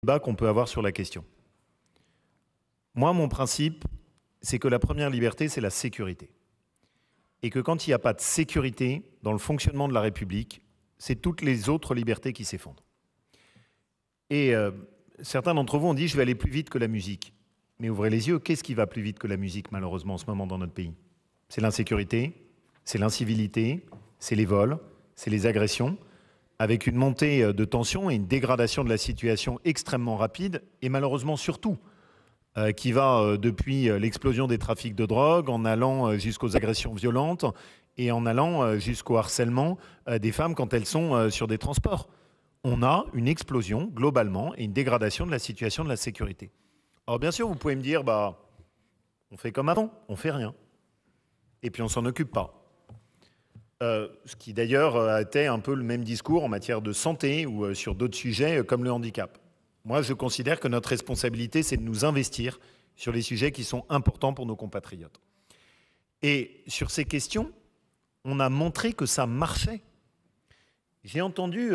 débat qu'on peut avoir sur la question. Moi, mon principe, c'est que la première liberté, c'est la sécurité. Et que quand il n'y a pas de sécurité dans le fonctionnement de la République, c'est toutes les autres libertés qui s'effondrent. Et certains d'entre vous ont dit « je vais aller plus vite que la musique ». Mais ouvrez les yeux, qu'est-ce qui va plus vite que la musique, malheureusement, en ce moment dans notre pays? C'est l'insécurité, c'est l'incivilité, c'est les vols, c'est les agressions, avec une montée de tension et une dégradation de la situation extrêmement rapide, et malheureusement surtout, qui va depuis l'explosion des trafics de drogue, en allant jusqu'aux agressions violentes, et en allant jusqu'au harcèlement des femmes quand elles sont sur des transports. On a une explosion, globalement, et une dégradation de la situation de la sécurité. Alors bien sûr, vous pouvez me dire, on fait comme avant, on fait rien. Et puis on s'en occupe pas. Ce qui d'ailleurs a été un peu le même discours en matière de santé ou sur d'autres sujets comme le handicap. Moi, je considère que notre responsabilité, c'est de nous investir sur les sujets qui sont importants pour nos compatriotes. Et sur ces questions, on a montré que ça marchait. J'ai entendu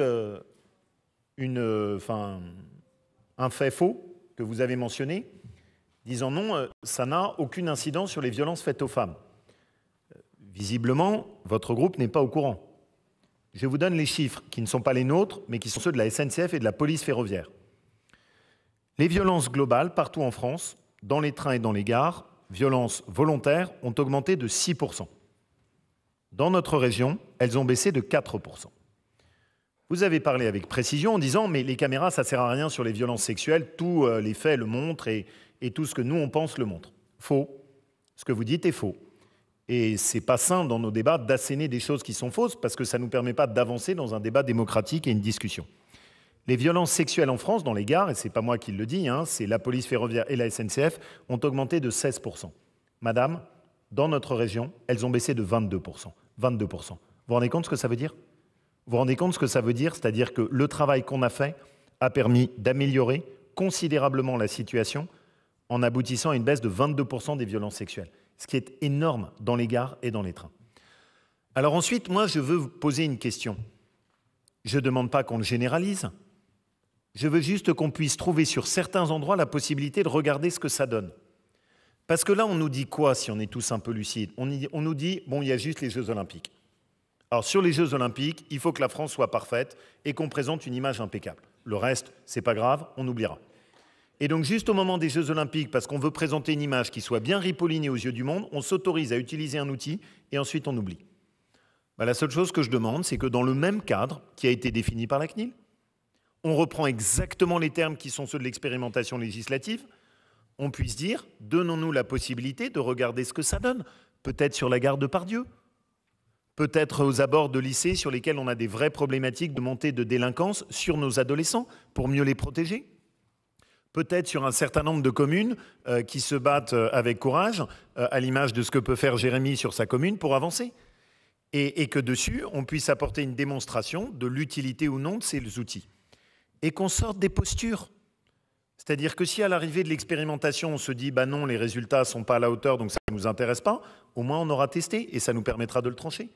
un fait faux que vous avez mentionné, disant non, ça n'a aucune incidence sur les violences faites aux femmes. Visiblement, votre groupe n'est pas au courant. Je vous donne les chiffres qui ne sont pas les nôtres, mais qui sont ceux de la SNCF et de la police ferroviaire. Les violences globales, partout en France, dans les trains et dans les gares, violences volontaires, ont augmenté de 6%. Dans notre région, elles ont baissé de 4%. Vous avez parlé avec précision en disant « mais les caméras, ça ne sert à rien sur les violences sexuelles, tous les faits le montrent et tout ce que nous, on pense le montre ». Faux. Ce que vous dites est faux. Et ce n'est pas sain dans nos débats d'asséner des choses qui sont fausses parce que ça ne nous permet pas d'avancer dans un débat démocratique et une discussion. Les violences sexuelles en France, dans les gares, et ce n'est pas moi qui le dis, c'est la police ferroviaire et la SNCF, ont augmenté de 16%. Madame, dans notre région, elles ont baissé de 22%. 22%. Vous vous rendez compte ce que ça veut dire ? Vous vous rendez compte ce que ça veut dire? C'est-à-dire que le travail qu'on a fait a permis d'améliorer considérablement la situation en aboutissant à une baisse de 22% des violences sexuelles, ce qui est énorme dans les gares et dans les trains. Alors ensuite, moi, je veux vous poser une question. Je ne demande pas qu'on le généralise. Je veux juste qu'on puisse trouver sur certains endroits la possibilité de regarder ce que ça donne. Parce que là, on nous dit quoi si on est tous un peu lucides? On nous dit, bon, il y a juste les Jeux Olympiques. Alors sur les Jeux Olympiques, il faut que la France soit parfaite et qu'on présente une image impeccable. Le reste, c'est pas grave, on oubliera. Et donc juste au moment des Jeux Olympiques, parce qu'on veut présenter une image qui soit bien ripollinée aux yeux du monde, on s'autorise à utiliser un outil et ensuite on oublie. La seule chose que je demande, c'est que dans le même cadre qui a été défini par la CNIL, on reprend exactement les termes qui sont ceux de l'expérimentation législative, on puisse dire, donnons-nous la possibilité de regarder ce que ça donne, peut-être sur la gare de Pardieu, peut-être aux abords de lycées sur lesquels on a des vraies problématiques de montée de délinquance sur nos adolescents pour mieux les protéger. Peut-être sur un certain nombre de communes qui se battent avec courage, à l'image de ce que peut faire Jérémy sur sa commune pour avancer. Et que dessus, on puisse apporter une démonstration de l'utilité ou non de ces outils. Et qu'on sorte des postures. C'est-à-dire que si à l'arrivée de l'expérimentation, on se dit « bah non, les résultats ne sont pas à la hauteur, donc ça ne nous intéresse pas », au moins on aura testé et ça nous permettra de le trancher.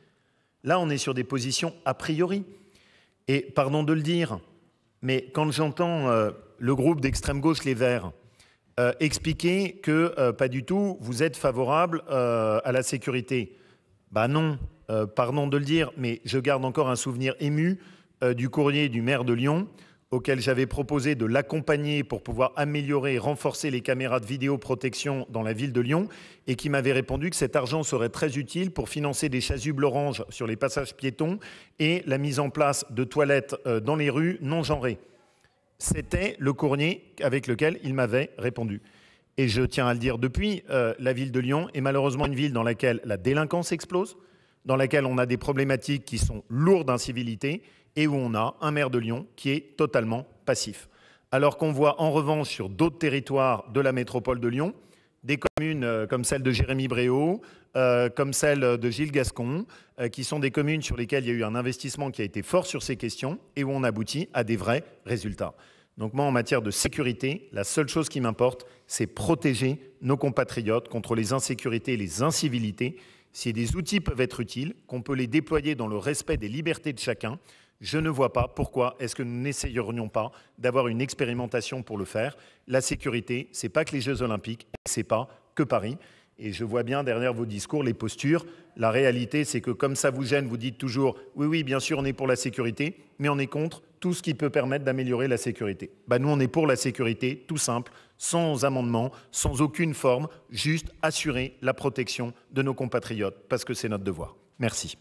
Là, on est sur des positions a priori. Et pardon de le dire, mais quand j'entends le groupe d'extrême gauche, les Verts, expliquer que pas du tout, vous êtes favorable à la sécurité. Bah non, pardon de le dire, mais je garde encore un souvenir ému du courrier du maire de Lyon, auquel j'avais proposé de l'accompagner pour pouvoir améliorer et renforcer les caméras de vidéoprotection dans la ville de Lyon et qui m'avait répondu que cet argent serait très utile pour financer des chasubles oranges sur les passages piétons et la mise en place de toilettes dans les rues non genrées. C'était le courrier avec lequel il m'avait répondu. Et je tiens à le dire depuis, la ville de Lyon est malheureusement une ville dans laquelle la délinquance explose, dans laquelle on a des problématiques qui sont lourdes d'incivilité et où on a un maire de Lyon qui est totalement passif. Alors qu'on voit en revanche sur d'autres territoires de la métropole de Lyon, des communes comme celle de Jérémy Bréau, comme celle de Gilles Gascon, qui sont des communes sur lesquelles il y a eu un investissement qui a été fort sur ces questions et où on aboutit à des vrais résultats. Donc moi, en matière de sécurité, la seule chose qui m'importe, c'est protéger nos compatriotes contre les insécurités et les incivilités. Si des outils peuvent être utiles, qu'on peut les déployer dans le respect des libertés de chacun, Je ne vois pas pourquoi est-ce que nous n'essayerions pas d'avoir une expérimentation pour le faire. La sécurité, ce n'est pas que les Jeux Olympiques, ce n'est pas que Paris. Et je vois bien derrière vos discours les postures. La réalité, c'est que comme ça vous gêne, vous dites toujours « oui, oui, bien sûr, on est pour la sécurité, mais on est contre tout ce qui peut permettre d'améliorer la sécurité ». Nous, on est pour la sécurité, tout simple, sans amendement, sans aucune forme, juste assurer la protection de nos compatriotes, parce que c'est notre devoir. Merci.